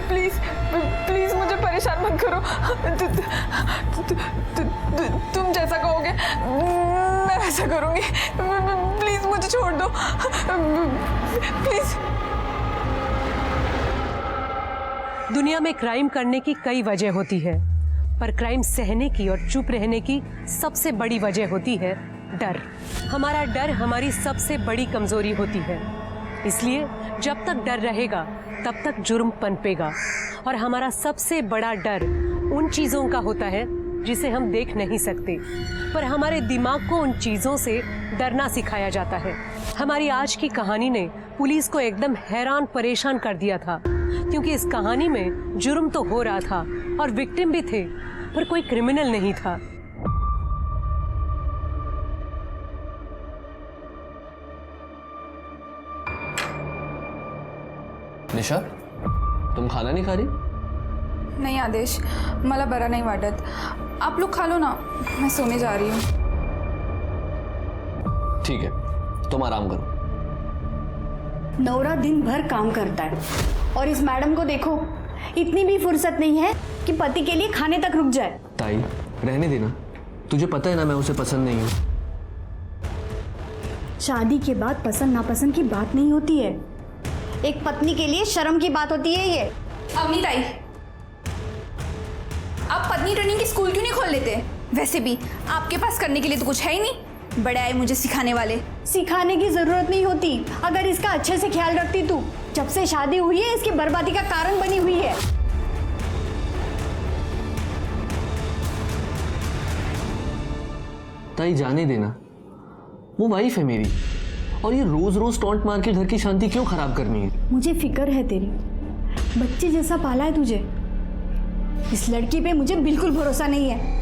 Please please मुझे परेशान मत करो। तुम जैसा कहोगे मैं वैसा करूँगी। प्लीज मुझे छोड़ दो प्लीज। दुनिया में क्राइम करने की कई वजह होती है, पर क्राइम सहने की और चुप रहने की सबसे बड़ी वजह होती है डर। हमारा डर हमारी सबसे बड़ी कमजोरी होती है, इसलिए जब तक डर रहेगा तब तक जुर्म पनपेगा। और हमारा सबसे बड़ा डर उन चीज़ों का होता है जिसे हम देख नहीं सकते, पर हमारे दिमाग को उन चीज़ों से डरना सिखाया जाता है। हमारी आज की कहानी ने पुलिस को एकदम हैरान परेशान कर दिया था, क्योंकि इस कहानी में जुर्म तो हो रहा था और विक्टिम भी थे, पर कोई क्रिमिनल नहीं था। निशा, तुम खाना नहीं खा रही? नहीं आदेश, मला बरा नहीं वाटत। आप लोग खा लो ना, मैं सोने जा रही हूँ। ठीक है, तुम आराम करो। नौरा दिन भर काम करता है और इस मैडम को देखो, इतनी भी फुर्सत नहीं है कि पति के लिए खाने तक रुक जाए। ताई, रहने देना। तुझे पता है ना मैं उसे पसंद नहीं हूँ। शादी के बाद पसंद नापसंद की बात नहीं होती है, एक पत्नी के लिए शर्म की बात होती है ये। अम्मी ताई, आप पत्नी ट्रेनिंग की स्कूल क्यों नहीं खोल लेते? वैसे भी आपके पास करने के लिए तो कुछ है ही नहीं। बड़े आए मुझे सिखाने वाले। सिखाने की जरूरत नहीं होती, अगर इसका अच्छे से ख्याल रखती तू। जब से शादी हुई है इसकी बर्बादी का कारण बनी हुई है। ताई जाने देना, वो वाइफ है मेरी, और ये रोज रोज टॉन्ट मार के घर की शांति क्यों खराब करनी है? मुझे फिक्र है तेरी, बच्चे जैसा पाला है तुझे। इस लड़की पे मुझे बिल्कुल भरोसा नहीं है।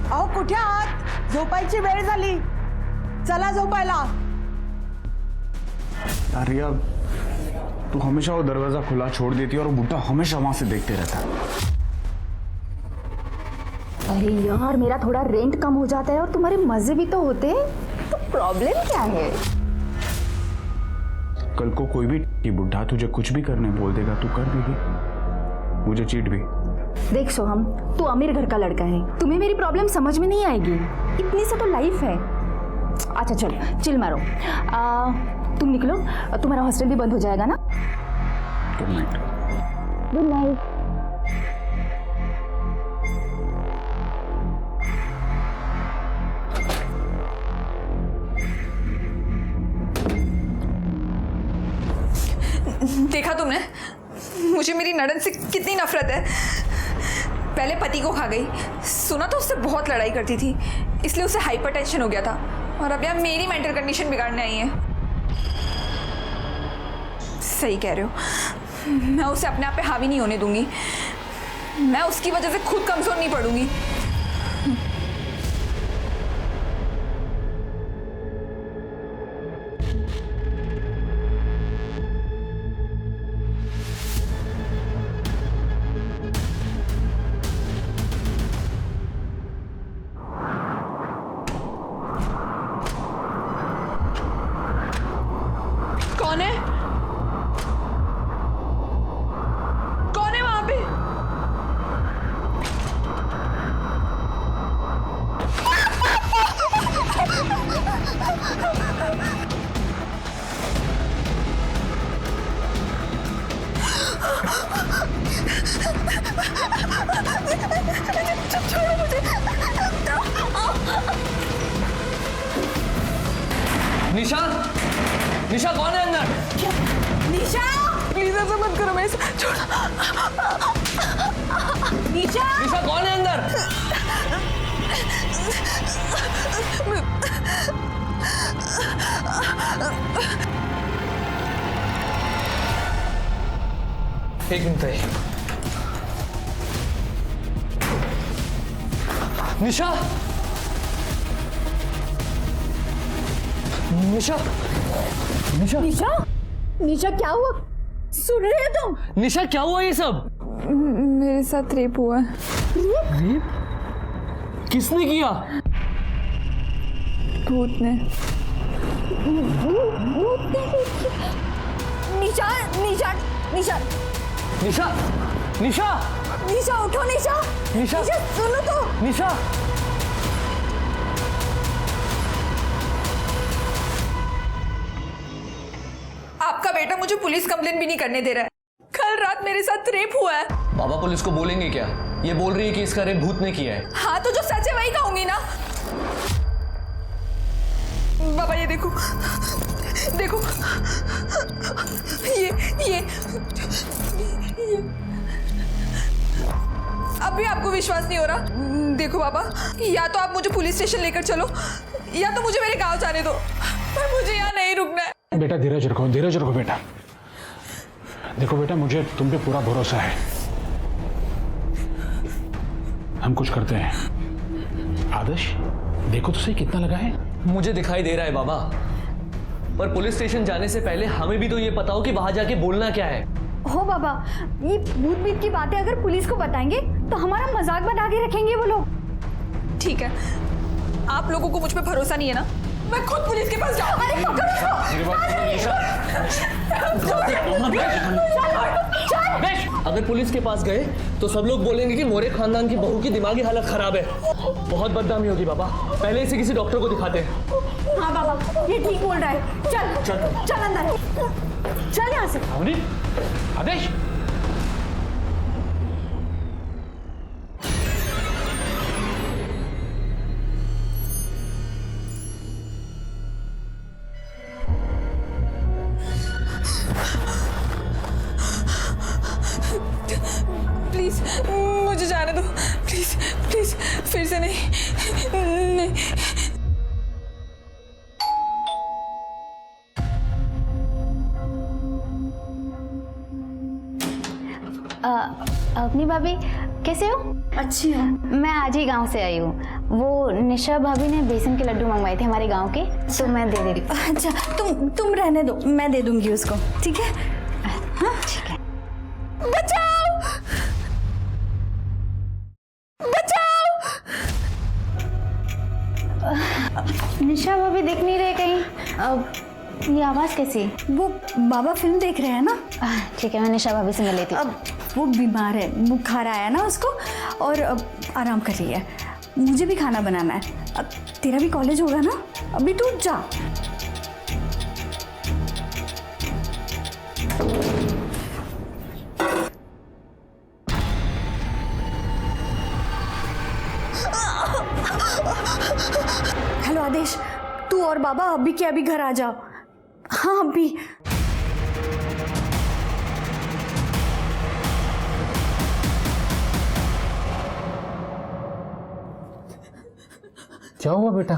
अहो कुठे आहात? झोपायची वेळ झाली, चला झोपायला। अरे यार, तू हमेशा वो दरवाजा खुला छोड़ देती है और वो बुड्ढा हमेशा वहां से देखते रहता है। अरे यार, मेरा थोड़ा रेंट कम हो जाता है और तुम्हारे मजे भी तो होते हैं, तो प्रॉब्लम क्या है? कल को कोई भी बुड्ढा तुझे कुछ भी करने बोल देगा, तू कर देगी, मुझे चीट भी। देख सोहम, तू अमीर घर का लड़का है, तुम्हें मेरी प्रॉब्लम समझ में नहीं आएगी। इतनी सा तो लाइफ है। अच्छा चलो चिल मारो, तुम निकलो, तुम्हारा हॉस्टल भी बंद हो जाएगा ना। Good night. Good night. देखा तुमने, मुझे मेरी नड़न से कितनी नफरत है। पहले पति को खा गई, सुना तो उससे बहुत लड़ाई करती थी, इसलिए उसे हाइपरटेंशन हो गया था, और अब यार मेरी मेंटल कंडीशन बिगाड़ने आई है। सही कह रहे हो, मैं उसे अपने आप पे हावी नहीं होने दूंगी। मैं उसकी वजह से खुद कमजोर नहीं पड़ूंगी। कौन है? कौन है वहां पे? छोड़ो मुझे। निशा, निशा कौन है अंदर? निशा प्लीज ऐसा मत करो, मैं छोड़ो। निशा निशा कौन है अंदर? एक मिनट है। निशा, निशा, निशा, निशा, निशा क्या हुआ? सुन रहे हो तुम? निशा क्या हुआ ये सब? मेरे साथ रेप हुआ है। किसने किया? भूत ने। निशा, निशा, निशा, निशा, निशा, निशा उठो निशा, निशा, सुनो तो। निशा, आपका बेटा मुझे पुलिस कंप्लेन भी नहीं करने दे रहा है। कल रात मेरे साथ रेप हुआ है। बाबा पुलिस को बोलेंगे क्या? ये बोल रही है कि इसका रेप भूत ने किया है। हाँ तो जो सच है वही कहूंगी ना। बाबा ये देखो, देखो, ये अब भी आपको विश्वास नहीं हो रहा? देखो बाबा, या तो आप मुझे पुलिस स्टेशन लेकर चलो या तो मुझे मेरे गांव जाने दो, पर मुझे यहाँ नहीं रुकना है। बेटा धीरज रखो बेटा। देखो बेटा, मुझे तुम पे पूरा भरोसा है। हम कुछ करते हैं। आदर्श देखो तो सही कितना लगा है। मुझे दिखाई दे रहा है बाबा, पर पुलिस स्टेशन जाने से पहले हमें भी तो ये पता हो कि वहां जाके बोलना क्या है। हो बाबा, ये भूत बीत की बातें अगर पुलिस को बताएंगे तो हमारा मजाक बना के रखेंगे वो लोग। ठीक है, आप लोगों को मुझ पे भरोसा नहीं है ना? मैं खुद पुलिस के पास जाऊँ। अरे पकड़ो अगर पुलिस के पास गए तो सब लोग बोलेंगे कि मोरे खानदान की बहू की दिमागी हालत खराब है। बहुत बदनामी होगी बाबा। पहले इसे किसी डॉक्टर को दिखाते हैं। हाँ बाबा, ये ठीक बोल रहा है। चल अंदर, चल यहाँ से। आदेश, प्लीज मुझे जाने दो, प्लीज प्लीज, फिर से नहीं। अपनी भाभी कैसे हो? अच्छी हूँ। मैं आज ही गांव से आई हूँ। वो निशा भाभी ने बेसन के लड्डू मंगवाए थे हमारे गांव के, तो मैं दे दे रही। अच्छा तुम रहने दो, मैं दे दूंगी उसको, ठीक है? हाँ ठीक है। बचाओ, बचाओ। निशा भाभी दिख नहीं रहे कहीं। ये आवाज़ कैसी? वो बाबा फिल्म देख रहे हैं ना। ठीक है, मैं निशा भाभी से मिल लेती हूँ। अब वो बीमार है, बुखार आया ना उसको, और अब आराम कर रही है। मुझे भी खाना बनाना है। अब तेरा भी कॉलेज होगा ना, अभी तू जा। हेलो आदेश, तू और बाबा अभी के अभी घर आ जाओ। हाँ अभी। क्या हुआ बेटा?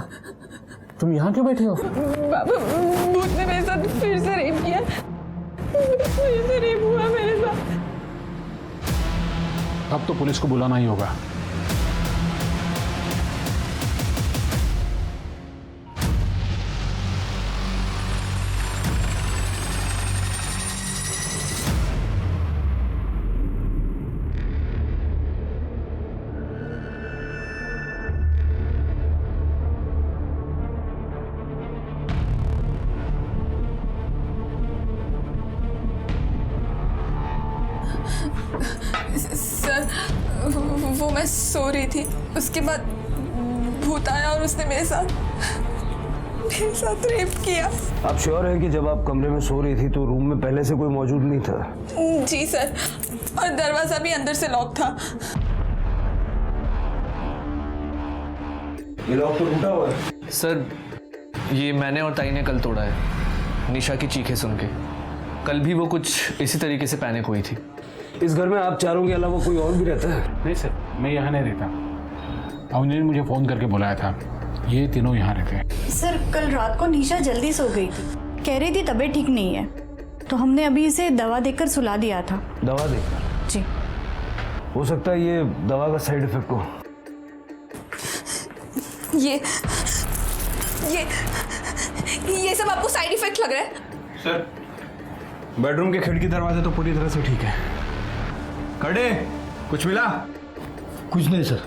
तुम यहाँ क्यों बैठे हो? बाबा भूत ने मेरे साथ फिर से रेप किया। फिर से रेप हुआ मेरे साथ। अब तो पुलिस को बुलाना ही होगा। सर वो मैं सो रही थी, उसके बाद भूत आया और उसने मेरे साथ रेप किया। आप श्योर है कि जब आप कमरे में सो रही थी तो रूम में पहले से कोई मौजूद नहीं था? जी सर, और दरवाजा भी अंदर से लॉक था। ये लॉक तो टूटा हुआ है। सर ये मैंने और ताई ने कल तोड़ा है, निशा की चीखें सुन के। कल भी वो कुछ इसी तरीके से पैनिक हुई थी। इस घर में आप चारों के अलावा कोई और भी रहता है? नहीं सर, मैं यहाँ नहीं रहता। अवनी ने मुझे फ़ोन करके बुलाया था। ये तीनों यहाँ रहते हैं। सर कल रात को निशा जल्दी सो गई थी, कह रही थी तबीयत ठीक नहीं है, तो हमने अभी इसे दवा देकर सुला दिया था। दवा देकर? जी। हो सकता है ये दवा का साइड इफेक्ट हो। ये सब आपको साइड इफेक्ट लग रहा है? सर, बेडरूम के खिड़की दरवाजे तो पूरी तरह से ठीक है। कड़े, कुछ मिला? कुछ नहीं सर,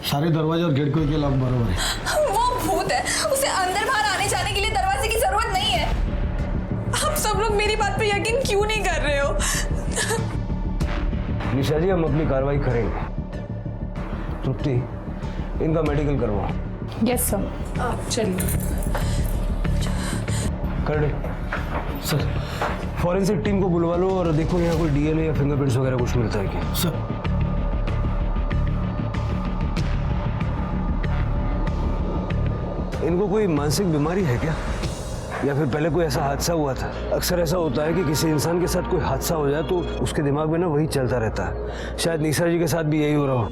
सारे दरवाजे और गेट के लॉक बराबर है। वो भूत है, उसे अंदर बाहर आने जाने के लिए दरवाजे की जरूरत नहीं है। आप सब लोग मेरी बात पे यकीन क्यों नहीं कर रहे हो? निशा जी, हम अपनी कार्रवाई करेंगे। तृप्ति, इनका मेडिकल करवाओ। Yes sir. चलिए। कर दे सर। फॉरेंसिक टीम को बुलवा लो और देखो यहाँ कोई डीएनए या फिंगरप्रिंट्स वगैरह कुछ मिलता है क्या। सर, इनको कोई मानसिक बीमारी है क्या, या फिर पहले कोई ऐसा हादसा हुआ था? अक्सर ऐसा होता है कि किसी इंसान के साथ कोई हादसा हो जाए तो उसके दिमाग में ना वही चलता रहता है। शायद निशा जी के साथ भी यही हो रहा हो।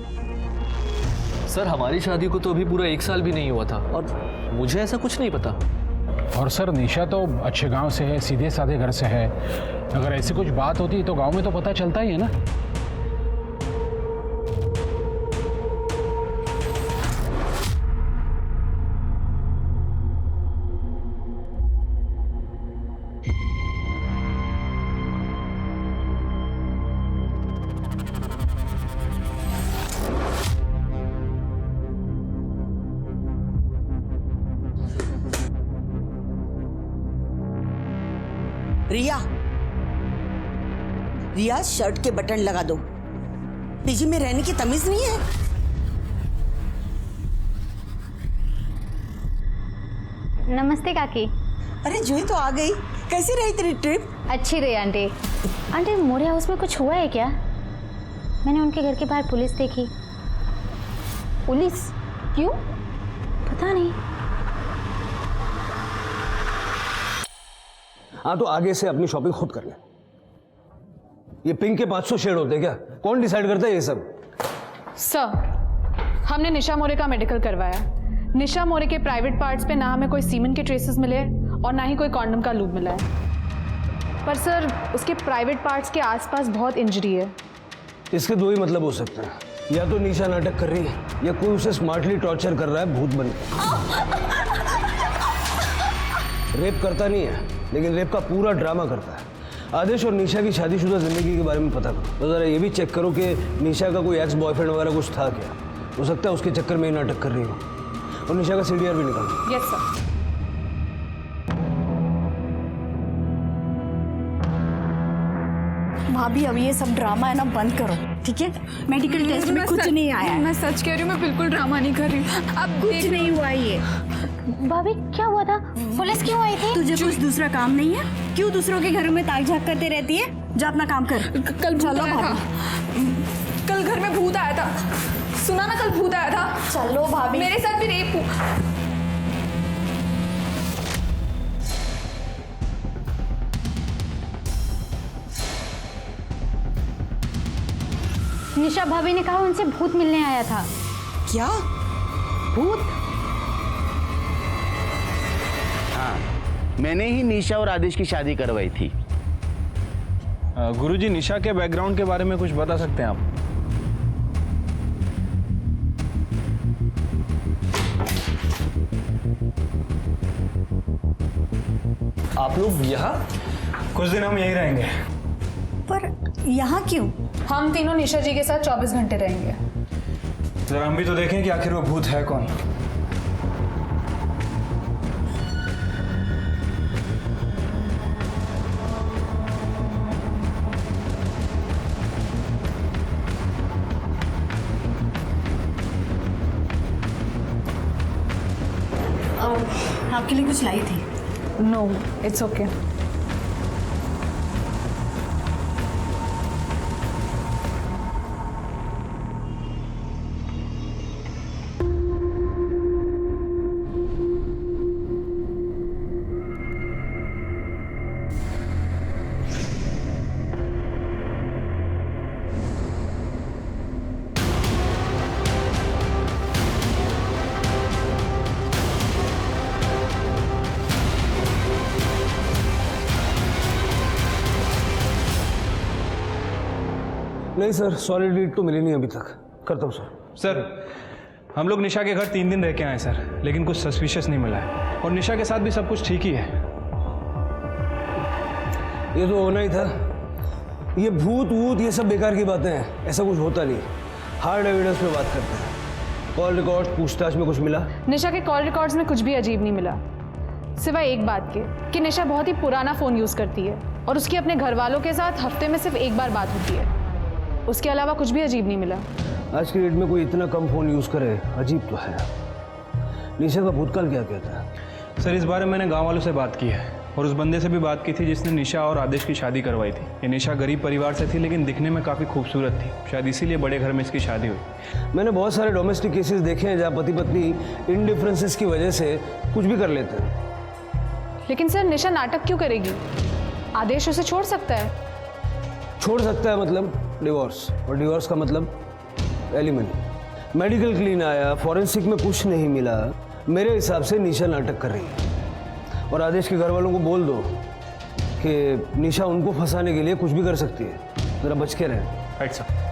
सर हमारी शादी को तो अभी पूरा 1 साल भी नहीं हुआ था और मुझे ऐसा कुछ नहीं पता। और सर निशा तो अच्छे गांव से है, सीधे साधे घर से है। अगर ऐसी कुछ बात होती तो गांव में तो पता चलता ही है ना। रिया, शर्ट के बटन लगा दो। पीजी में रहने की तमीज नहीं है? नमस्ते काकी। अरे जूही तो आ गई। कैसी रही तेरी ट्रिप? अच्छी रही आंटी। आंटी, मोरे हाउस में कुछ हुआ है क्या? मैंने उनके घर के बाहर पुलिस देखी। पुलिस? क्यों? पता नहीं। हाँ, तो आगे से अपनी शॉपिंग खुद कर ले। ये पिंक के 500 शेड होते हैं क्या? कौन डिसाइड करता है ये सब? सर, हमने निशा मोरे का मेडिकल करवाया। निशा मोरे के प्राइवेट पार्ट्स पे ना हमें कोई सीमेंट के ट्रेसेस मिले और ना ही कोई कॉन्डम का लूब मिला है। पर सर, उसके प्राइवेट पार्ट्स के आसपास बहुत इंजरी है। इसके दो ही मतलब हो सकते हैं, या तो निशा नाटक कर रही है या कोई उसे स्मार्टली टॉर्चर कर रहा है भूत बन के। रेप करता नहीं है, लेकिन रेप का पूरा ड्रामा करता है। आदेश और निशा की शादीशुदा जिंदगी के बारे में पता करो। तो जरा ये भी चेक करो कि निशा का कोई एक्स बॉयफ्रेंड वगैरह कुछ था क्या। हो सकता है उसके चक्कर में ही नाटक कर रही हो। और निशा का सीडीआर भी निकालो। Yes sir. भाभी, अब ये सब ड्रामा है ना बंद करो, ठीक है? मेडिकल टेस्ट में कुछ नहीं आया है। मैं सच कह रही हूँ, मैं बिल्कुल ड्रामा नहीं कर रही हूँ। अब कुछ नहीं हुआ ये। भाभी, क्या हुआ था? पुलिस क्यों आई थी? तुझे कुछ दूसरा काम नहीं है? क्यों दूसरों के घरों में ताक झाक करते रहती है? जा अपना काम कर। कल भूत आया था। कल घर में भूत आया था। सुना ना, कल भूत आया था। चलो भाभी। मेरे साथ भी रेप हुआ। निशा भाभी ने कहा उनसे भूत मिलने आया था। क्या? भूत? हाँ, मैंने ही निशा और आदेश की शादी करवाई थी। गुरुजी, निशा के बैकग्राउंड के बारे में कुछ बता सकते हैं आप? आप लोग यहाँ? कुछ दिन हम यहीं रहेंगे। पर यहाँ क्यों? हम तीनों निशा जी के साथ 24 घंटे रहेंगे। जरा हम भी तो देखें कि आखिर वो भूत है कौन। आपके लिए कुछ लाई थी। No, it's okay. नहीं सर, सॉलिड लीड तो मिली नहीं अभी तक। करता हूँ सर। सर हम लोग निशा के घर 3 दिन रह के आए सर, लेकिन कुछ सस्पिशियस नहीं मिला है और निशा के साथ भी सब कुछ ठीक ही है। ये तो होना ही था। ये भूत वूत ये सब बेकार की बातें हैं, ऐसा कुछ होता नहीं। हार्ड एविडेंस पे बात करते हैं। कॉल रिकॉर्ड पूछताछ में कुछ मिला? निशा के कॉल रिकॉर्ड्स में कुछ भी अजीब नहीं मिला, सिवाय एक बात के कि निशा बहुत ही पुराना फ़ोन यूज़ करती है और उसकी अपने घर वालों के साथ हफ्ते में सिर्फ एक बार बात होती है। उसके अलावा कुछ भी अजीब नहीं मिला। आज की डेट में कोई इतना कम फ़ोन यूज़ करे, अजीब तो है। निशा का भूतकाल क्या कहता है? सर इस बारे में मैंने गांव वालों से बात की है और उस बंदे से भी बात की थी जिसने निशा और आदेश की शादी करवाई थी। ये निशा गरीब परिवार से थी लेकिन दिखने में काफ़ी खूबसूरत थी, शायद इसीलिए बड़े घर में इसकी शादी हुई। मैंने बहुत सारे डोमेस्टिक केसेस देखे हैं जहाँ पति पत्नी इनडिफरेंसेस की वजह से कुछ भी कर लेते हैं। लेकिन सर निशा नाटक क्यों करेगी? आदेश उसे छोड़ सकता है। छोड़ सकता है मतलब डिवोर्स, और डिवोर्स का मतलब एलिमनी। मेडिकल क्लीन आया, फॉरेंसिक में कुछ नहीं मिला। मेरे हिसाब से निशा नाटक कर रही है और आदेश के घर वालों को बोल दो कि निशा उनको फंसाने के लिए कुछ भी कर सकती है, जरा बच के रहें। Right sir.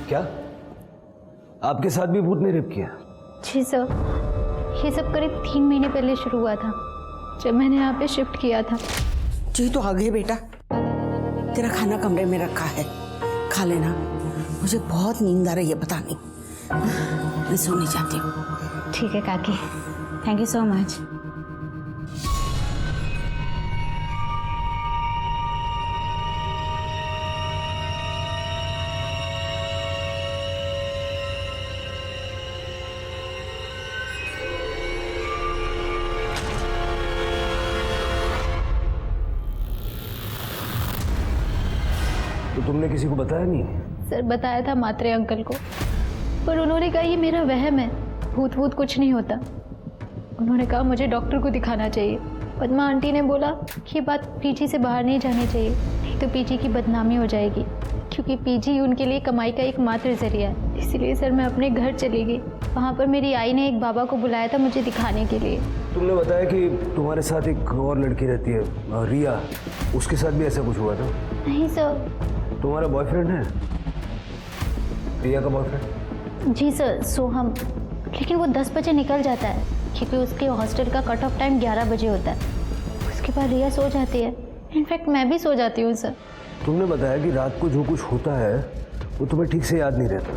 क्या आपके साथ भी भूत ने रेप किया? जी सर, ये सब करीब 3 महीने पहले शुरू हुआ था जब मैंने यहाँ पे शिफ्ट किया था। जी तो आ गए बेटा, तेरा खाना कमरे में रखा है, खा लेना। मुझे बहुत नींद आ रही है, पता नहीं, मैं सोने जाती हूँ। ठीक है काकी, थैंक यू सो मच। तो तुमने किसी को बताया नहीं? सर बताया था मात्रे अंकल को, पर उन्होंने कहा ये मेरा वहम है, भूत वूत कुछ नहीं होता। उन्होंने कहा मुझे डॉक्टर को दिखाना चाहिए। पद्मा आंटी ने बोला कि ये बात पीजी से बाहर नहीं जानी चाहिए, नहीं तो पीजी की बदनामी हो जाएगी, क्योंकि पीजी उनके लिए कमाई का एकमात्र जरिया है। इसीलिए सर मैं अपने घर चली गई। वहाँ पर मेरी आई ने एक बाबा को बुलाया था मुझे दिखाने के लिए। तुमने बताया कि तुम्हारे साथ एक और लड़की रहती है, रिया, उसके साथ भी ऐसा कुछ हुआ था? नहीं सर। तुम्हारा बॉयफ्रेंड है? रिया का बॉयफ्रेंड? जी सर, सोहम, लेकिन वो 10 बजे निकल जाता है क्योंकि उसके हॉस्टल का कट ऑफ टाइम 11 बजे होता है। उसके बाद रिया सो जाती है, इनफैक्ट मैं भी सो जाती हूँ सर। तुमने बताया कि रात को जो कुछ होता है वो तुम्हें ठीक से याद नहीं रहता,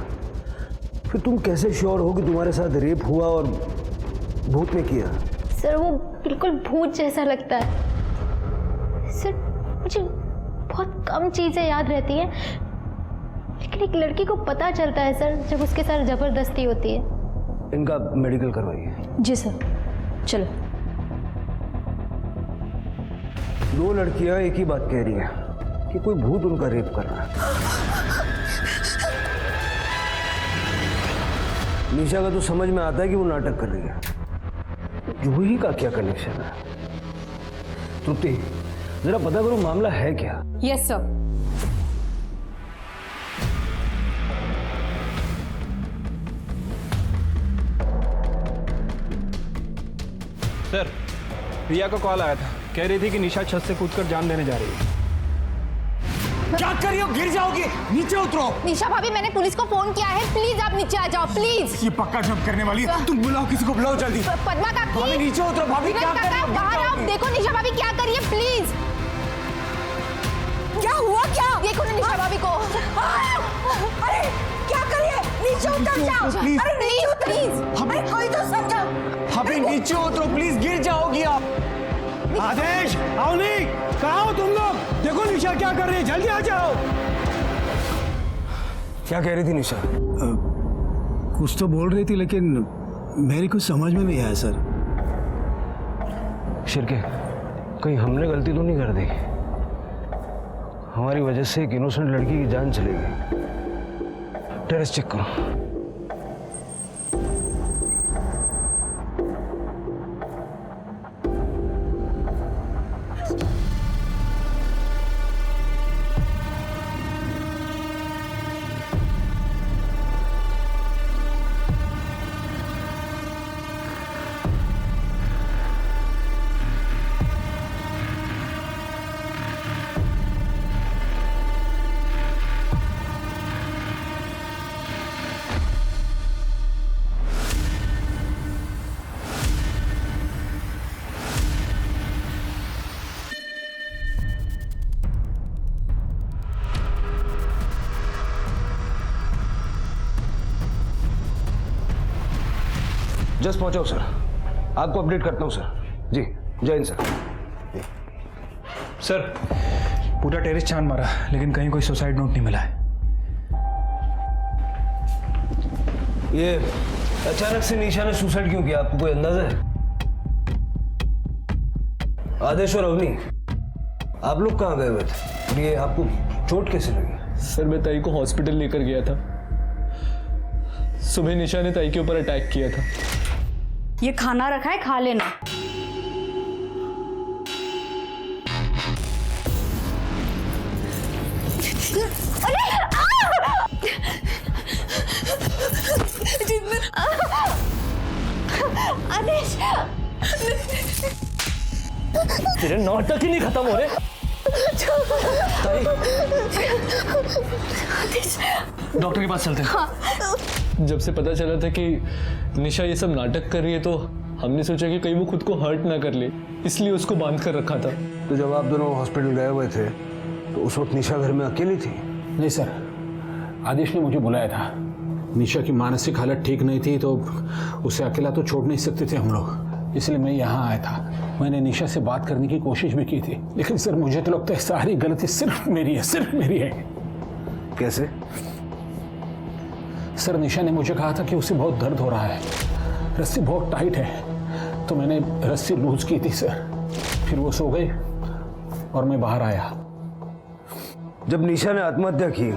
फिर तुम कैसे श्योर हो कि तुम्हारे साथ रेप हुआ और भूत ने किया? सर वो बिल्कुल भूत जैसा लगता है सर। मुझे बहुत कम चीज़ें याद रहती हैं, लेकिन एक लड़की को पता चलता है सर जब उसके साथ ज़बरदस्ती होती है। इनका मेडिकल करवाइए। जी सर, चलो। 2 लड़कियां एक ही बात कह रही हैं कि कोई भूत उनका रेप कर रहा है। निशा का तो समझ में आता है कि वो नाटक कर रही है, जूही का क्या कनेक्शन है? तृप्ति, जरा पता करो मामला है क्या। Yes sir. सर, रिया का कॉल आया था, कह रही थी कि निशा छत से कूदकर जान देने जा रही है। क्या कर रही हो? गिर जाओगी, नीचे उतरो। निशा भाभी, मैंने पुलिस को फोन किया है, प्लीज आप नीचे आ जाओ प्लीज। ये पक्का जंप करने वाली है, तुम बुलाओ किसी को, बुलाओ जल्दी। पद्मा काकी, भाभी नीचे उतरो। भाभी क्या कर रही हो? बाहर आओ, देखो निशा भाभी क्या कर रही है, प्लीज। क्या हुआ? क्या देखो ना निशा भाभी को। अरे क्या कर रही है? नीचे उतर जाओ प्लीज। अरे नहीं प्लीज, अरे कोई तो समझाओ। भाभी नीचे उतरो प्लीज, गिर जाओगी आप। आदेश, अवनी, कहाँ हो तुम लोग? देखो निशा क्या कर रही है, जल्दी आ जाओ। क्या कह रही थी निशा? कुछ तो बोल रही थी लेकिन मेरी कुछ समझ में नहीं आया सर। शिरके, कहीं हमने गलती तो नहीं कर दी? हमारी वजह से एक इनोसेंट लड़की की जान चलेगी। टेरेस चेक करो। जस्ट पहुंचा हूं सर, आपको अपडेट करता हूं सर। जी जय हिंद सर। सर, पूरा टेरेस छान मारा लेकिन कहीं कोई सुसाइड नोट नहीं मिला है। ये अचानक से निशा ने सुसाइड क्यों किया, आपको कोई अंदाजा है? आदेश और अवनी, आप लोग कहाँ गए हुए थे? ये आपको चोट कैसे लगी? सर, मैं ताई को हॉस्पिटल लेकर गया था। सुबह निशा ने ताई के ऊपर अटैक किया था। ये खाना रखा है, खा लेना। आदेश, तेरे नाटक ही नहीं खत्म हो रहे। डॉक्टर के पास चलते हैं। जब से पता चला था कि निशा ये सब नाटक कर रही है तो हमने सोचा कि कहीं वो खुद को हर्ट ना कर ले, इसलिए उसको बांध कर रखा था। तो जब आप दोनों हॉस्पिटल गए हुए थे तो उस वक्त निशा घर में अकेली थी? नहीं सर, आदेश ने मुझे बुलाया था। निशा की मानसिक हालत ठीक नहीं थी तो उसे अकेला तो छोड़ नहीं सकते थे हम लोग, इसलिए मैं यहाँ आया था। मैंने निशा से बात करने की कोशिश भी की थी, लेकिन सर मुझे तो लगता है सारी गलती सिर्फ मेरी है, सिर्फ मेरी है। कैसे? सर, निशा ने मुझे कहा था कि उसे बहुत दर्द हो रहा है, रस्सी बहुत टाइट है, तो मैंने रस्सी लूज की थी सर। फिर वो सो गई और मैं बाहर आया। जब निशा ने आत्महत्या की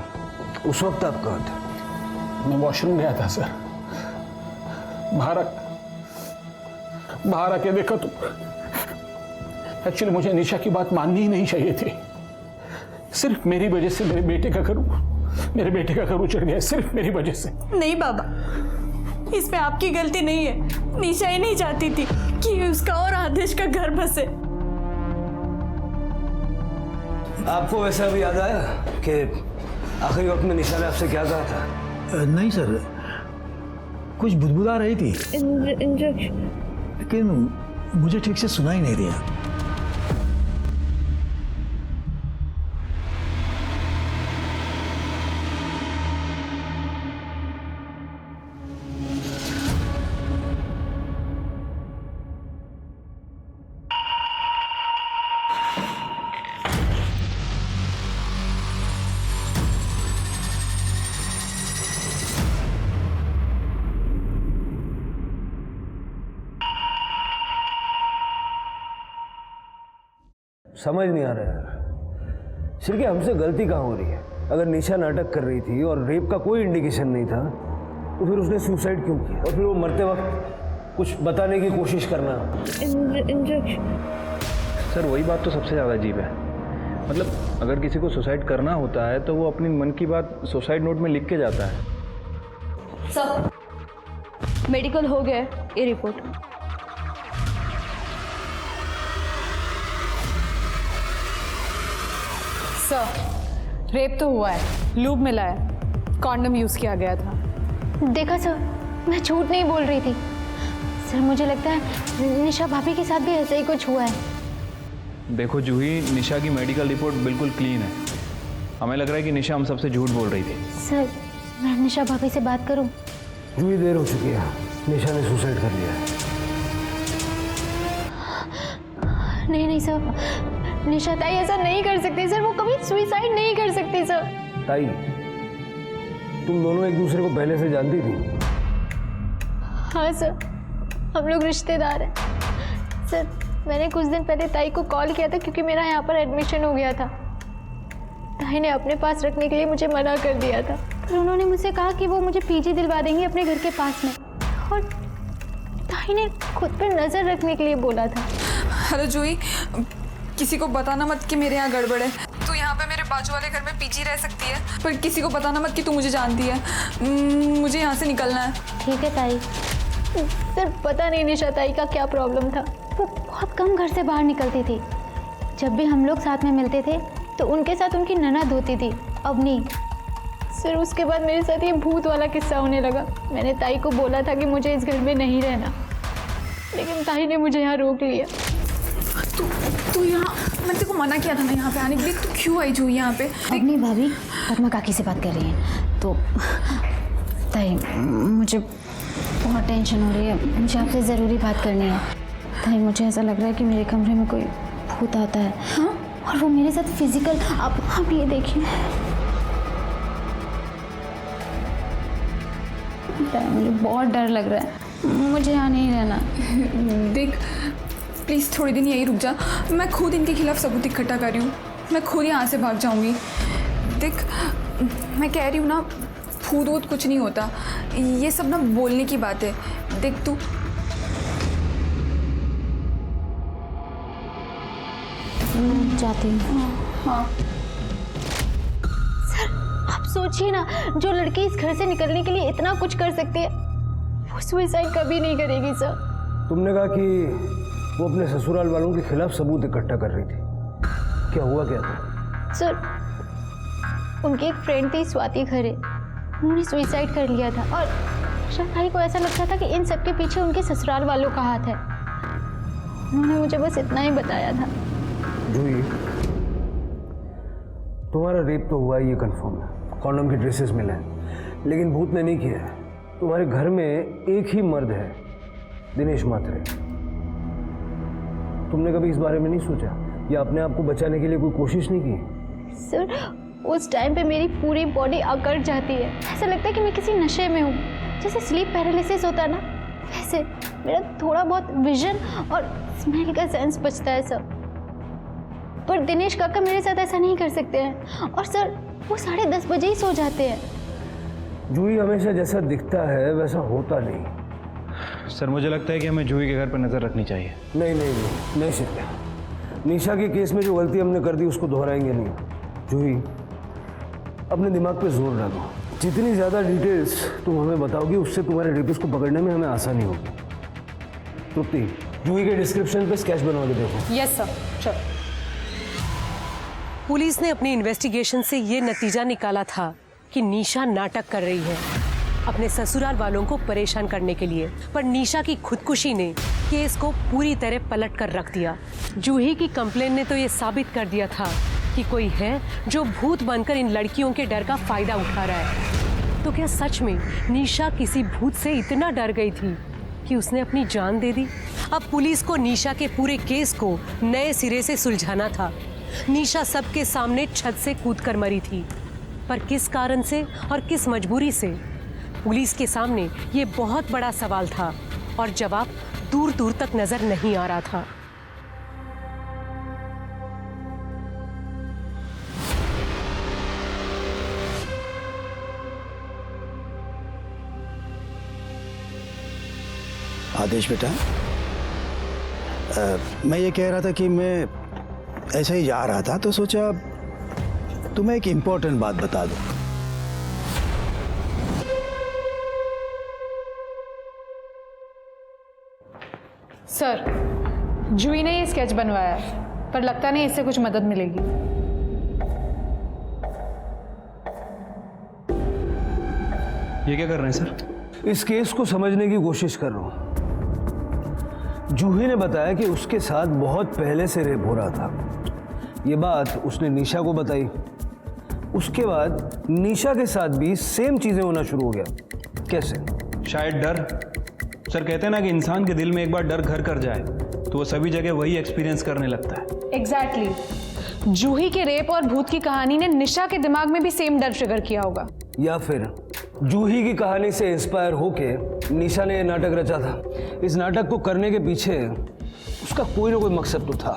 उस वक्त आप कहाँ थे? मैं वॉशरूम गया था सर। बाहर आके देखा तो एक्चुअली मुझे निशा की बात माननी ही नहीं चाहिए थी। सिर्फ मेरी वजह से मेरे बेटे का घर उजड़ गया, सिर्फ मेरी वजह से। नहीं बाबा, इसमें आपकी गलती नहीं है। निशा ही नहीं चाहती थी कि उसका और आदेश का घर बसे। आपको वैसा भी याद आया कि आखिरी वक्त में निशा ने आपसे क्या कहा था? नहीं सर, कुछ बुदबुदा रही थी लेकिन मुझे ठीक से सुनाई नहीं दिया। समझ नहीं आ रहा यार, सिर्फ हमसे गलती कहाँ हो रही है? अगर निशा नाटक कर रही थी और रेप का कोई इंडिकेशन नहीं था तो फिर उसने सुसाइड क्यों किया? और फिर वो मरते वक्त कुछ बताने की कोशिश करना। सर वही बात तो सबसे ज़्यादा अजीब है। मतलब अगर किसी को सुसाइड करना होता है तो वो अपनी मन की बात सुसाइड नोट में लिख के जाता है। सर मेडिकल हो गया है, ये रिपोर्ट। सर रेप तो हुआ है, लूब मिला है, कॉन्डम यूज़ किया गया था। देखा सर, मैं झूठ नहीं बोल रही थी। सर मुझे लगता है निशा भाभी के साथ भी ऐसा ही कुछ हुआ है। देखो जूही, निशा की मेडिकल रिपोर्ट बिल्कुल क्लीन है। हमें लग रहा है कि निशा हम सबसे झूठ बोल रही थी। सर मैं निशा भाभी से बात करूं? जूही देर हो चुकी है, निशा ने सुसाइड कर लिया है। नहीं नहीं सर, निशा ताई ऐसा नहीं कर सकती सर, वो कभी सुसाइड नहीं कर सकती सर। ताई, तुम दोनों एक दूसरे को पहले से जानती थी? हाँ सर, हम लोग रिश्तेदार हैं। सर मैंने कुछ दिन पहले ताई को कॉल किया था क्योंकि मेरा यहाँ पर एडमिशन हो गया था। ताई ने अपने पास रखने के लिए मुझे मना कर दिया था, पर उन्होंने मुझसे कहा कि वो मुझे पीजी दिलवा देंगी अपने घर के पास में, और ताई ने खुद पर नज़र रखने के लिए बोला था। हेलो जूही, किसी को बताना मत कि मेरे यहाँ गड़बड़ है। तू यहाँ पे मेरे बाजू वाले घर में पीजी रह सकती है, पर किसी को बताना मत कि तू मुझे जानती है। मुझे यहाँ से निकलना है। ठीक है ताई। सर पता नहीं निशा ताई का क्या प्रॉब्लम था, वो बहुत कम घर से बाहर निकलती थी। जब भी हम लोग साथ में मिलते थे तो उनके साथ उनकी ननद होती थी, अब नहीं। सर उसके बाद मेरे साथ ये भूत वाला किस्सा होने लगा। मैंने ताई को बोला था कि मुझे इस घर में नहीं रहना, लेकिन ताई ने मुझे यहाँ रोक लिया। तू यहाँ, मैंने तेरे को मना किया था ना यहाँ पे आने के लिए, तू क्यों आई जूही यहाँ पे? अपनी भाभी पद्मा काकी से बात कर रही हैं। तो ताई मुझे बहुत टेंशन हो रही है, मुझे आपसे ज़रूरी बात करनी है। ताई मुझे ऐसा लग रहा है कि मेरे कमरे में कोई भूत आता है। हाँ? और वो मेरे साथ फिजिकल, आप ये देखिए। मुझे बहुत डर लग रहा है, मुझे यहाँ नहीं रहना। देख प्लीज़ थोड़ी दिन यहीं रुक जा, मैं खुद इनके खिलाफ सबूत इकट्ठा कर रही हूँ। मैं खुद यहाँ से भाग जाऊँगी। देख मैं कह रही हूँ ना, भूत वूत कुछ नहीं होता, ये सब ना बोलने की बात है। देख तू जाती हूँ। हाँ सर आप सोचिए ना, जो लड़की इस घर से निकलने के लिए इतना कुछ कर सकती है, वो सुसाइड कभी नहीं करेगी सर। तुमने कहा कि वो अपने ससुराल वालों के खिलाफ सबूत इकट्ठा कर रही थी, क्या हुआ क्या था? सर उनकी एक फ्रेंड थी स्वाति खरे, उन्होंने सुसाइड कर लिया था, और शायद को ऐसा लगता था कि इन सब के पीछे उनके ससुराल वालों का हाथ है। उन्होंने मुझे बस इतना ही बताया था। जूही, तुम्हारा रेप तो हुआ ये कंफर्म है, कॉन्डम के ड्रेसेस मिले हैं, लेकिन भूत ने नहीं किया है। तुम्हारे घर में एक ही मर्द है, दिनेश मात्रे। तुमने कभी इस बारे में नहीं सोचा या अपने आप को बचाने के लिए कोई कोशिश नहीं की? सर उस टाइम पे मेरी पूरी बॉडी अकड़ जाती है, ऐसा लगता है कि मैं किसी नशे में हूँ। जैसे स्लीप पैरालिसिस होता है ना, वैसे मेरा थोड़ा बहुत विजन और स्मेल का सेंस बचता है सर। पर दिनेश काका मेरे साथ ऐसा नहीं कर सकते हैं, और सर वो 10:30 बजे ही सो जाते हैं। जूही हमेशा जैसा दिखता है वैसा होता नहीं। सर मुझे लगता है कि हमें जूही के घर पर नज़र रखनी चाहिए। नहीं शिप्या, निशा के केस में जो गलती हमने कर दी उसको दोहराएंगे नहीं। जूही अपने दिमाग पे जोर डालो, जितनी ज़्यादा डिटेल्स तुम हमें बताओगी उससे तुम्हारे रेपिस्ट को पकड़ने में हमें आसानी होगी। तृप्ति, जूही के डिस्क्रिप्शन पे स्केच बनवा के देखो। यस सर, चलो। पुलिस ने अपनी इन्वेस्टिगेशन से ये नतीजा निकाला था कि निशा नाटक कर रही है अपने ससुराल वालों को परेशान करने के लिए, पर निशा की खुदकुशी ने केस को पूरी तरह पलट कर रख दिया। जूही की कंप्लेन ने तो ये साबित कर दिया था कि कोई है जो भूत बनकर इन लड़कियों के डर का फायदा उठा रहा है। तो क्या सच में निशा किसी भूत से इतना डर गई थी कि उसने अपनी जान दे दी? अब पुलिस को निशा के पूरे केस को नए सिरे से सुलझाना था। निशा सबके सामने छत से कूदकर मरी थी, पर किस कारण से और किस मजबूरी से? पुलिस के सामने ये बहुत बड़ा सवाल था और जवाब दूर दूर तक नजर नहीं आ रहा था। आदेश बेटा, मैं ये कह रहा था कि मैं ऐसे ही जा रहा था तो सोचा तुम्हें एक इम्पोर्टेंट बात बता दूं। सर, जूही ने ये स्केच बनवाया है, पर लगता नहीं इससे कुछ मदद मिलेगी। ये क्या कर रहे हैं सर? इस केस को समझने की कोशिश कर रहा हूं। जूही ने बताया कि उसके साथ बहुत पहले से रेप हो रहा था। ये बात उसने निशा को बताई। उसके बाद निशा के साथ भी सेम चीजें होना शुरू हो गया। कैसे? शायद डर। सर कहते हैं ना कि इंसान के दिल में एक बार डर घर कर जाए तो वो सभी जगह वही एक्सपीरियंस करने लगता है। एग्जैक्टली। जूही के रेप और भूत की कहानी ने निशा के दिमाग में भी सेम डर ट्रिगर किया होगा। या फिर जूही की कहानी से इंस्पायर होके निशा ने यह नाटक रचा था। इस नाटक को करने के पीछे उसका कोई ना कोई मकसद तो था।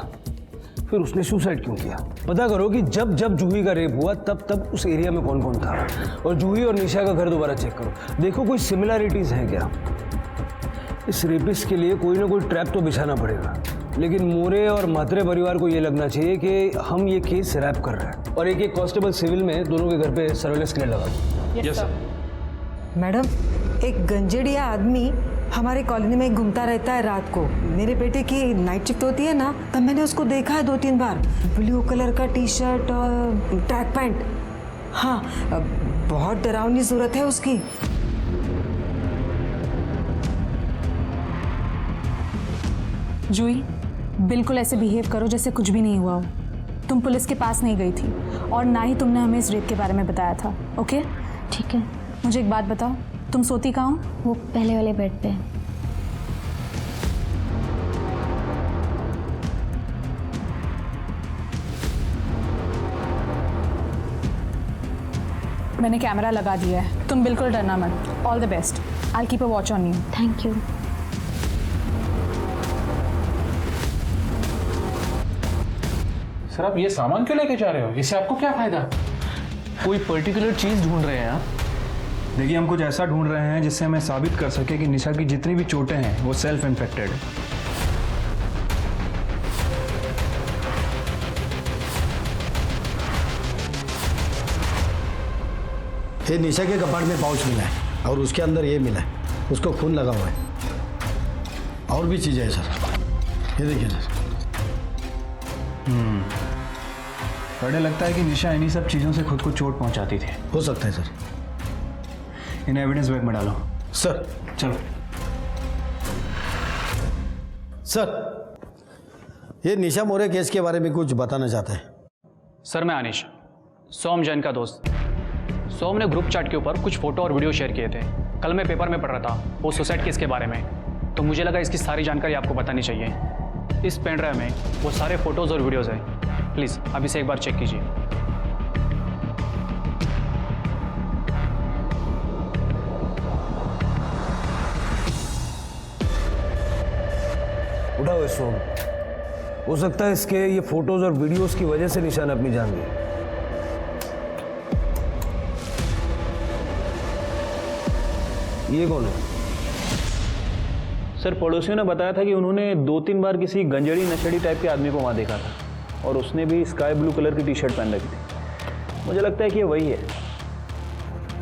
फिर उसने सुसाइड क्यों किया? पता करो कि जब जब जूही का रेप हुआ तब तब उस एरिया में कौन कौन था, और जूही और निशा का घर दोबारा चेक करो। देखो कोई सिमिलैरिटीज हैं क्या। इस रेपिस्ट के लिए कोई ना कोई ट्रैप तो बिछाना पड़ेगा। लेकिन मोरे और म्हात्रे परिवार को ये लगना चाहिए कि हम ये केस रैप कर रहे हैं, और एक कांस्टेबल सिविल में दोनों के घर पे सर्वेलेंस के लिए लगा दो। Yes sir. मैडम, एक गंजेड़िया आदमी हमारे कॉलोनी में घूमता रहता है रात को। मेरे बेटे की नाइट शिफ्ट होती है ना, तब मैंने उसको देखा है 2-3 बार। ब्लू कलर का टी शर्ट और ट्रैक पैंट। हाँ, बहुत डरावनी सूरत है उसकी। जूही, बिल्कुल ऐसे बिहेव करो जैसे कुछ भी नहीं हुआ हो। तुम पुलिस के पास नहीं गई थी और ना ही तुमने हमें इस रेप के बारे में बताया था। ओके? ठीक है। मुझे एक बात बताओ, तुम सोती कहाँ हो? वो पहले वाले बेड पे। मैंने कैमरा लगा दिया है, तुम बिल्कुल डरना मत। All the best. I keep a watch on you. Thank you. Sir आप ये सामान क्यों लेके जा रहे हो? इससे आपको क्या फायदा? कोई पर्टिकुलर चीज ढूंढ रहे हैं आप? देखिए, हम कुछ ऐसा ढूंढ रहे हैं जिससे हमें साबित कर सके कि निशा की जितनी भी चोटें हैं वो सेल्फ इन्फेक्टेड है। ये निशा के कपाट में पाउच मिला है और उसके अंदर ये मिला है, उसको खून लगा हुआ है। और भी चीज़ें हैं सर, ये देखिए सर। बड़े लगता है कि निशा इन्हीं सब चीज़ों से खुद को चोट पहुंचाती थी। हो सकता है सर। इन्हें एविडेंस बैग में डालो। सर चलो। सर, ये निशा मोरे केस के बारे में कुछ बताना चाहते हैं। सर मैं अनिश, सोम जैन का दोस्त। सोम ने ग्रुप चैट के ऊपर कुछ फोटो और वीडियो शेयर किए थे। कल मैं पेपर में पढ़ रहा था वो सुसाइड केस के बारे में, तो मुझे लगा इसकी सारी जानकारी आपको बतानी चाहिए। इस पेन ड्राइव में वो सारे फोटोज़ और वीडियोज़ हैं। प्लीज़ आप इसे एक बार चेक कीजिए। उठाओ इसको। हो सकता है इसके ये फोटोज और वीडियोस की वजह से निशा ने अपनी जान ली। ये कौन है? सर पड़ोसियों ने बताया था कि उन्होंने 2-3 बार किसी गंजेड़ी नशेड़ी टाइप के आदमी को वहाँ देखा था, और उसने भी स्काई ब्लू कलर की टी शर्ट पहन रखी थी। मुझे लगता है कि ये वही है।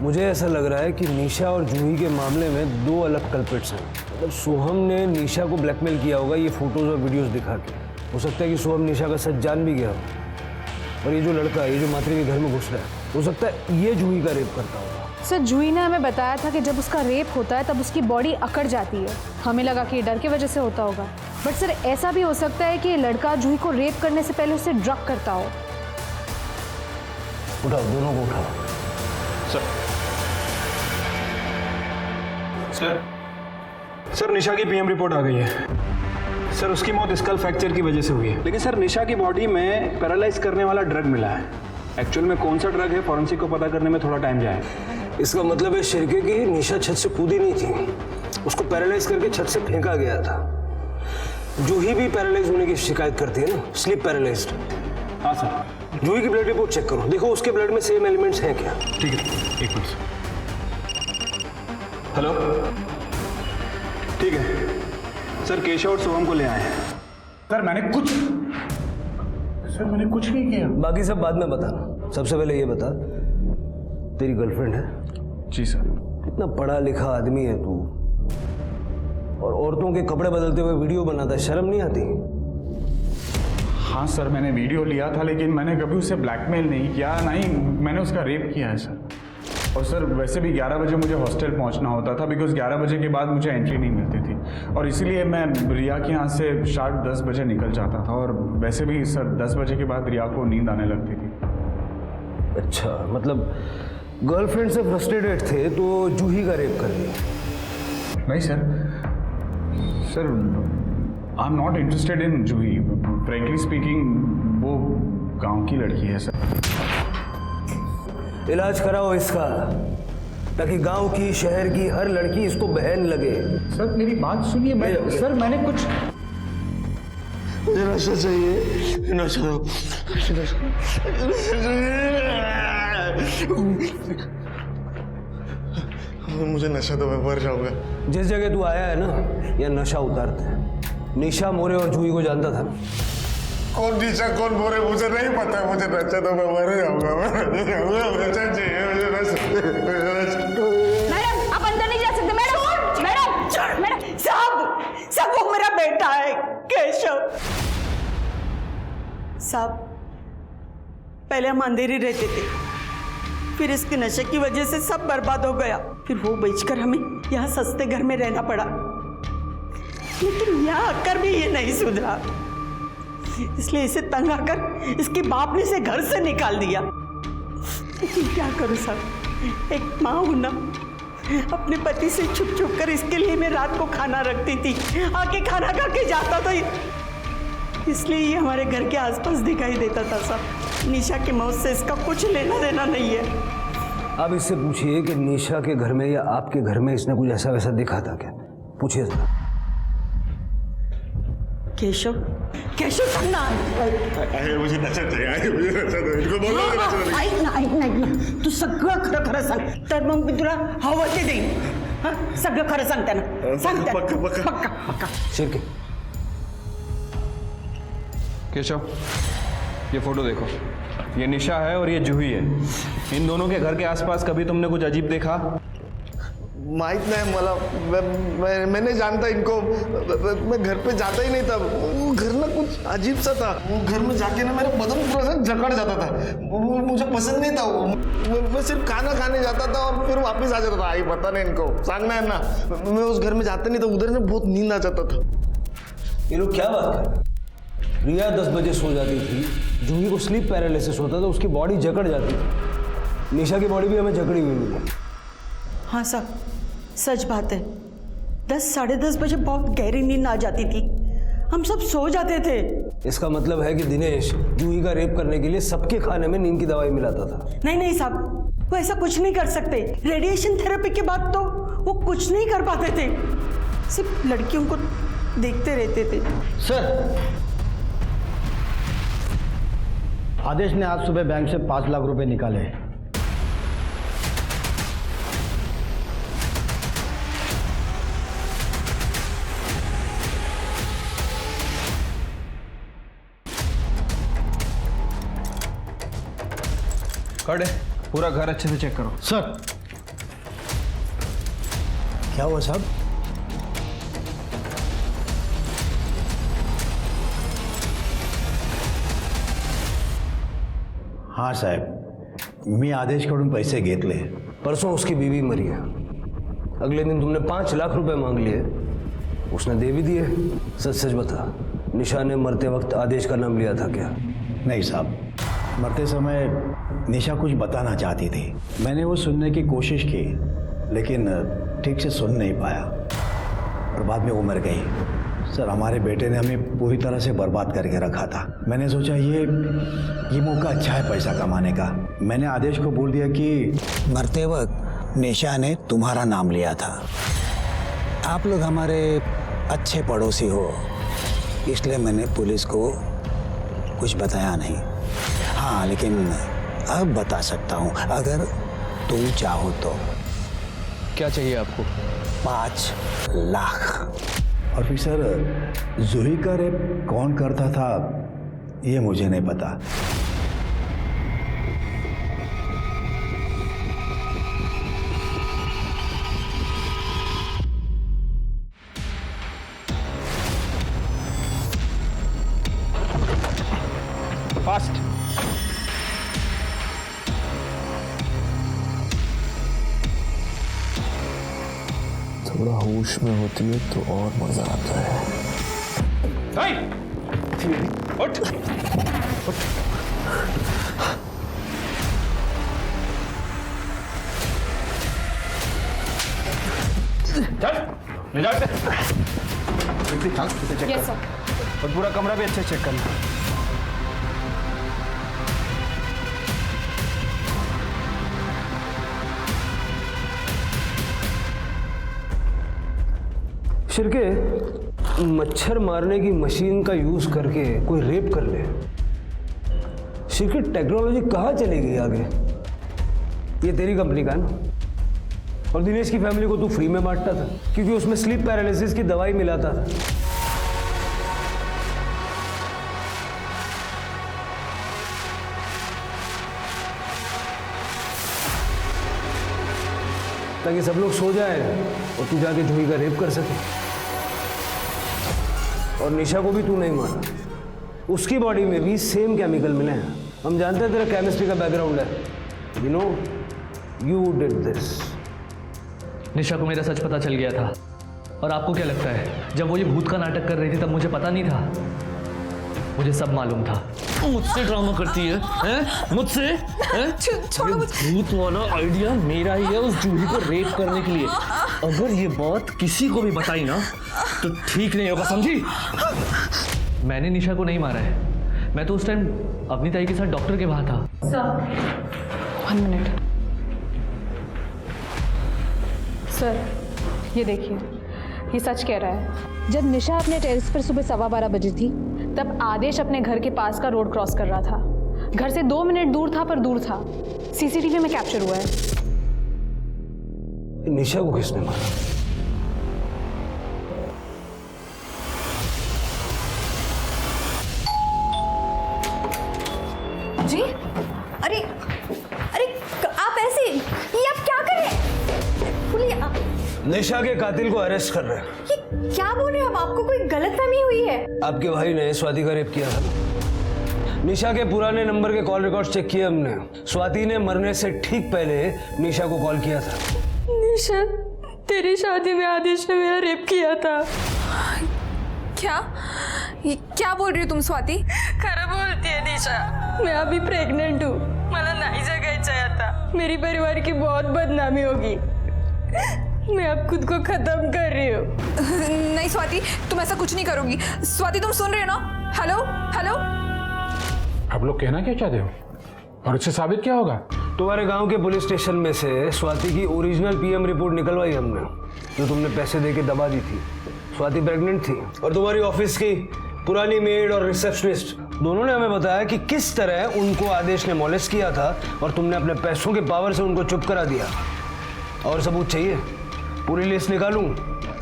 मुझे ऐसा लग रहा है कि निशा और जूही के मामले में 2 अलग कल्प्रिट्स हैं। मतलब सोहम ने निशा को ब्लैकमेल किया होगा ये फोटोज और वीडियोस दिखा के। हो सकता है कि सोहम निशा का सच जान भी गया हो, और ये जो लड़का, ये जो मात्री के घर में घुस रहा है, हो सकता है ये जूही का रेप करता होगा। सर, जूही ने हमें बताया था कि जब उसका रेप होता है तब उसकी बॉडी अकड़ जाती है। हमें लगा कि ये डर की वजह से होता होगा, बट सर ऐसा भी हो सकता है कि ये लड़का जूही को रेप करने से पहले उसे ड्रग करता हो। उठाओ, दोनों को उठाओ। सर निशा की पीएम रिपोर्ट आ गई है। सर उसकी मौत स्कल फ्रैक्चर की वजह से हुई है, लेकिन सर निशा की बॉडी में पैरालाइज करने वाला ड्रग मिला है। एक्चुअल में कौन सा ड्रग है फॉरेंसिक को पता करने में थोड़ा टाइम जाएगा। इसका मतलब है शिरके की निशा छत से कूदी नहीं थी, उसको पैरालाइज करके छत से फेंका गया था। जूही भी पैरालाइज होने की शिकायत करती है ना, स्लीप पैरालाइज्ड। हाँ सर। जूही की ब्लड रिपोर्ट चेक करो, देखो उसके ब्लड में सेम एलिमेंट्स हैं क्या। ठीक है, एक मिनट। हेलो, ठीक है सर, केशव और सोहम को ले आए हैं। सर मैंने कुछ सर मैंने कुछ नहीं किया। बाकी सब बाद में बताना, सबसे पहले ये बता, तेरी गर्लफ्रेंड है? जी सर। कितना पढ़ा लिखा आदमी है तू, और औरतों के कपड़े बदलते हुए वीडियो बनाता है, शर्म नहीं आती? हाँ सर, मैंने वीडियो लिया था, लेकिन मैंने कभी उसे ब्लैकमेल नहीं किया, ना ही मैंने उसका रेप किया है सर। और सर वैसे भी 11 बजे मुझे हॉस्टल पहुंचना होता था, बिकॉज 11 बजे के बाद मुझे एंट्री नहीं मिलती थी, और इसीलिए मैं रिया के यहाँ से शार्प 10 बजे निकल जाता था। और वैसे भी सर 10 बजे के बाद रिया को नींद आने लगती थी। अच्छा, मतलब गर्लफ्रेंड से फ्रस्ट्रेटेड थे तो जूही का रेप कर दिया? नहीं sir, sir I am not interested in Juhi. Frankly speaking वो गांव की लड़की है सर। इलाज कराओ इसका, ताकि गांव की, शहर की हर लड़की इसको बहन लगे। सर मेरी बात सुनिए, सर मैंने कुछ, मुझे नशा चाहिए, नशा दो, मुझे नशा दो, मैं मर जाऊंगा। जिस जगह तू आया है ना, यह नशा उतारते हैं। निशा मोरे और जूही को जानता था ना? कौन निशा कौन मोरे मुझे नहीं पता, मुझे नशा दो, मैं मर जाऊंगा, नशा चाहिए, मुझे नशा। मैडम आप अंदर नहीं जा सकते। मैडम मैडम मैडम साहब साहब वो मेरा बेटा है केशव साहब। पहले हम अंधेरे रहते थे, फिर इसके नशे की वजह से सब बर्बाद हो गया। फिर वो बेचकर हमें यहाँ सस्ते घर में रहना पड़ा, लेकिन यहाँ आकर भी ये नहीं सुधरा, इसलिए इसे तंग आकर इसके बाप ने इसे घर से निकाल दिया। लेकिन क्या करूँ साहब, एक माँ हूं ना, अपने पति से छुप छुप कर इसके लिए मैं रात को खाना रखती थी, आके खाना खा के जाता था, इसलिए ये हमारे घर के आसपास दिखाई देता था साहब। निशा की मौत से इसका कुछ लेना देना नहीं है। अब इससे पूछिए कि निशा के घर में या आपके घर में इसने कुछ ऐसा वैसा दिखा था क्या? पूछिए जरा। केशव केशव ना, मुझे नशा चाहिए, मुझे नशा दो, इनको बोलो नशा दो। ऐक ना तू सगळं खरं खरं सांग, तर मग मी तुला हवं ते देईन। हां सगळं खरं सांग त्यांना, सांग पक्का पक्का पक्का पक्का। शिरके, केशव ये फोटो देखो, ये निशा है और ये जूही है। इन दोनों के घर के आसपास कभी तुमने कुछ अजीब देखा? माहित नहीं मला, मैं नहीं जानता इनको, मैं घर पे जाता ही नहीं था। वो घर ना कुछ अजीब सा था, वो घर में जाके ना मेरा बदन पूरा सा जकड़ जाता था, वो मुझे पसंद नहीं था। वो मैं सिर्फ खाना खाने जाता था और फिर वापस आ जाता था। आई पता नहीं इनको, सांगना है ना, मैं उस घर में जाता नहीं था, उधर से बहुत नींद आ जाता था। ये लोग क्या बात कर? रिया 10 बजे सो जाती थी, जूही को स्लीप पैरालिसिस होता था, उसकी बॉडी जकड़ जाती थी। निशा की बॉडी भी हमें जकड़ी हुई मिली। हाँ साहब सच बात है, 10 साढ़े 10 बजे बहुत गहरी नींद आ जाती थी, हम सब सो जाते थे। इसका मतलब है कि दिनेश जूही का रेप करने के लिए सबके खाने में नींद की दवाई मिलाता था। नहीं साहब, वो ऐसा कुछ नहीं कर सकते। रेडिएशन थेरेपी के बाद तो वो कुछ नहीं कर पाते थे, सिर्फ लड़कियों को देखते रहते थे। सर, आदेश ने आज सुबह बैंक से 5 लाख रुपए निकाले। कड़े पूरा घर अच्छे से चेक करो। सर क्या हुआ साहब? हाँ साहेब, मी आदेशकडून पैसे घेतले। परसों उसकी बीवी मरी है, अगले दिन तुमने 5 लाख रुपए मांग लिए, उसने दे भी दिए। सच सच बता, निशा ने मरते वक्त आदेश का नाम लिया था क्या? नहीं साहब, मरते समय निशा कुछ बताना चाहती थी, मैंने वो सुनने की कोशिश की, लेकिन ठीक से सुन नहीं पाया और बाद में वो मर गई। सर, हमारे बेटे ने हमें पूरी तरह से बर्बाद करके रखा था। मैंने सोचा ये मौका अच्छा है पैसा कमाने का। मैंने आदेश को बोल दिया कि मरते वक्त निशा ने तुम्हारा नाम लिया था, आप लोग हमारे अच्छे पड़ोसी हो, इसलिए मैंने पुलिस को कुछ बताया नहीं। हाँ, लेकिन अब बता सकता हूँ अगर तुम चाहो तो। क्या चाहिए आपको? 5 लाख। और फिर सर, जूही का रेप कौन करता था ये मुझे नहीं पता। फास्ट। थोड़ा होश में होती है तो और मजा आता है। उठ। चल, ले जाते। चेक यस कर सर। और पूरा कमरा भी अच्छे चेक करना। शिरके, मच्छर मारने की मशीन का यूज करके कोई रेप कर ले, शिरके टेक्नोलॉजी कहाँ चली गई आगे? ये तेरी कंपनी का है ना? और दिनेश की फैमिली को तू फ्री में बांटता था क्योंकि उसमें स्लीप पैरालिसिस की दवाई मिलाता था। ताकि सब लोग सो जाए और तू जाके जूही का रेप कर सके। और निशा को भी तू नहीं मारा, उसकी बॉडी में भी सेम केमिकल मिले हैं। हम जानते हैं तेरा केमिस्ट्री का बैकग्राउंड है। You know you did this. Nisha को मेरा सच पता चल गया था। और आपको क्या लगता है, जब वो ये भूत का नाटक कर रही थी तब मुझे पता नहीं था? मुझे सब मालूम था। मुझसे ड्रामा करती है, हैं? मुझसे? छोड़ो मुझे। भूत वाला आइडिया मेरा ही है उस जूही को रेप करने के लिए। अगर ये बात किसी को भी बताई ना तो ठीक नहीं होगा, समझी? मैंने निशा को नहीं मारा है। मैं तो उस टाइम अपनी ताई के साथ डॉक्टर के वहां था। Sir 1 minute. सर ये देखिए, ये सच कह रहा है। जब निशा अपने टेरेस पर सुबह 12:15 बजे थी तब आदेश अपने घर के पास का रोड क्रॉस कर रहा था। घर से 2 मिनट दूर था, पर दूर था। सीसीटीवी में कैप्चर हुआ है। निशा को किसने मारा? जी? अरे अरे आप ऐसे, ये आप क्या कर रहे हैं? बोलिए आप। निशा के कातिल को अरेस्ट कर रहे हैं। ये क्या बोल रहे हैं? अब आपको कोई गलतफहमी हुई है? आपके भाई ने स्वाति का रेप किया था। निशा के पुराने नंबर के कॉल रिकॉर्ड चेक किए हमने। स्वाति ने मरने से ठीक पहले निशा को कॉल किया था। निशा, तेरी शादी में आदेश ने मेरा रेप किया था। क्या? ये क्या बोल रही हो तुम स्वाति? खरं बोलती है निशा, मैं अभी प्रेग्नेंट हूँ। मला नहीं जगायचं है आता। मेरी परिवार की बहुत बदनामी होगी। मैं अब खुद को खत्म कर रही हूँ। नहीं स्वाति, तुम ऐसा कुछ नहीं करोगी। स्वाति तुम सुन रहे हो ना? Hello hello. आप लोग कहना क्या चाहते हो और उससे साबित क्या होगा? तुम्हारे गांव के पुलिस स्टेशन में से स्वाति की ओरिजिनल पीएम रिपोर्ट निकलवाई हमने, जो तुमने पैसे देके दबा दी थी। स्वाति प्रेग्नेंट थी और तुम्हारी ऑफिस की पुरानी मेड और रिसेप्शनिस्ट दोनों ने हमें बताया कि किस तरह उनको आदेश ने मॉलेस्ट किया था और तुमने अपने पैसों के पावर से उनको चुप करा दिया। और सबूत चाहिए? पूरी लिस्ट निकालूं?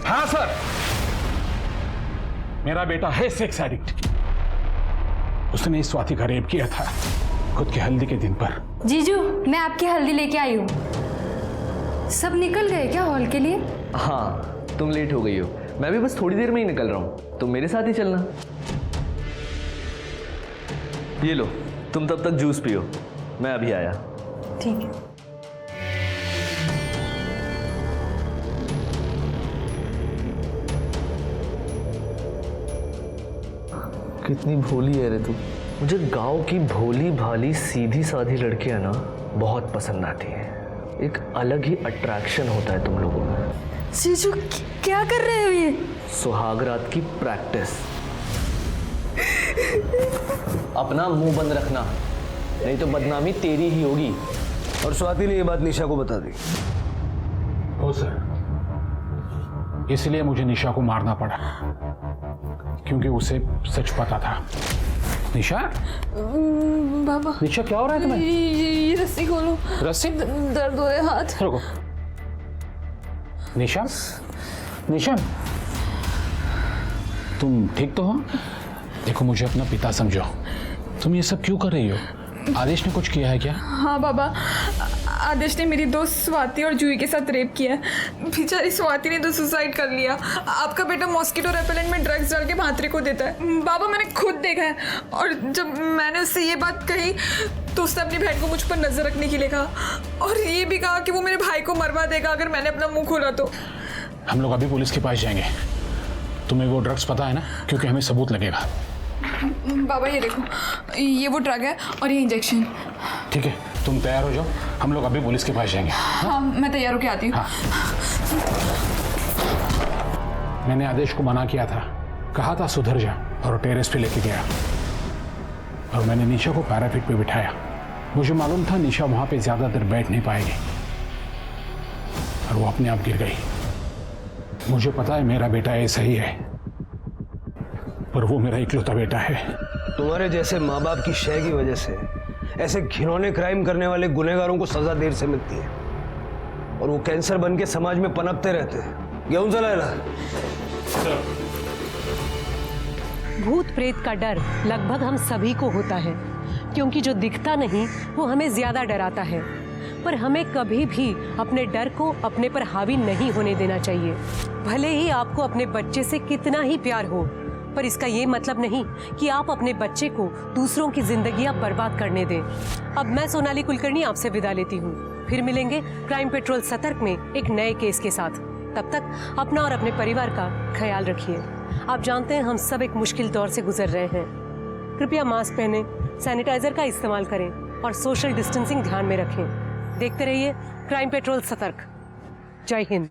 हाँ सर, मेरा बेटा है सेक्स एडिक्ट। उसने इस स्वाति का रेप किया था खुद की हल्दी के दिन पर। जीजू, मैं आपकी हल्दी लेके आई हूँ। सब निकल गए क्या हॉल के लिए? हाँ, तुम लेट हो गई हो। मैं भी बस थोड़ी देर में ही निकल रहा हूँ, तुम मेरे साथ ही चलना। ये लो, तुम तब तक जूस पियो, मैं अभी आया। ठीक है। कितनी भोली है रे तू। मुझे गांव की भोली भाली सीधी साधी लड़कियां ना बहुत पसंद आती हैं। एक अलग ही अट्रैक्शन होता है तुम लोगों में। जीजू क्या कर रहे हो ये? सुहागरात की प्रैक्टिस। अपना मुंह बंद रखना, नहीं तो बदनामी तेरी ही होगी। और स्वाति ने ये बात निशा को बता दी। हो सर, इसलिए मुझे निशा को मारना पड़ा क्योंकि उसे सच पता था। निशा? बाबा, निशा क्या हो रहा है तुम्हें? ये रस्सी खोलो। रस्सी? दर्द हो रहे हाथ। रुको। निशा? निशा, तुम ठीक तो हो? देखो, मुझे अपना पिता समझो। तुम ये सब क्यों कर रही हो? आदेश ने कुछ किया है क्या? हाँ बाबा, आदेश ने मेरी दोस्त स्वाति और जूही के साथ रेप किया है। बेचारी स्वाति ने तो सुसाइड कर लिया। आपका बेटा मॉस्किटो रेपेलेंट में ड्रग्स डाल के भांत्रे को देता है। बाबा मैंने खुद देखा है, और जब मैंने उससे ये बात कही तो उसने अपनी बहन को मुझ पर नजर रखने के लिए कहा, और ये भी कहा कि वो मेरे भाई को मरवा देगा अगर मैंने अपना मुंह खोला तो। हम लोग अभी पुलिस के पास जाएंगे। तुम्हें वो ड्रग्स पता है ना? क्योंकि हमें सबूत लगेगा। बाबा ये देखो, ये वो ड्रग है और ये इंजेक्शन। ठीक है, तुम तैयार हो जाओ, हम लोग अभी पुलिस के पास जाएंगे। हाँ, मैं तैयार होके आती हूँ। हाँ। मैंने आदेश को मना किया था, कहा था सुधर जा, और टेरेस पे लेके गया, और मैंने निशा को पैराफिट पे बिठाया। मुझे मालूम था निशा वहां पे ज्यादा देर बैठ नहीं पाएगी, और वो अपने आप गिर गई। मुझे पता है मेरा बेटा ऐसा ही है, पर वो मेरा इकलौता बेटा है। तुम्हारे जैसे माँ बाप की शय की वजह से ऐसे घिनौने क्राइम करने वाले गुनहगारों को सजा देर से मिलती है, और वो कैंसर बन के समाज में पनपते रहते हैं। गेहूं चलाएला। भूत प्रेत का डर लगभग हम सभी को होता है, क्योंकि जो दिखता नहीं वो हमें ज्यादा डराता है। पर हमें कभी भी अपने डर को अपने पर हावी नहीं होने देना चाहिए। भले ही आपको अपने बच्चे से कितना ही प्यार हो, पर इसका ये मतलब नहीं कि आप अपने बच्चे को दूसरों की जिंदगियां बर्बाद करने दें। अब मैं सोनाली कुलकर्णी आपसे विदा लेती हूँ। फिर मिलेंगे क्राइम पेट्रोल सतर्क में एक नए केस के साथ। तब तक अपना और अपने परिवार का ख्याल रखिए। आप जानते हैं हम सब एक मुश्किल दौर से गुजर रहे हैं। कृपया मास्क पहनें, सैनिटाइजर का इस्तेमाल करें और सोशल डिस्टेंसिंग ध्यान में रखें। देखते रहिए क्राइम पेट्रोल सतर्क। जय हिंद।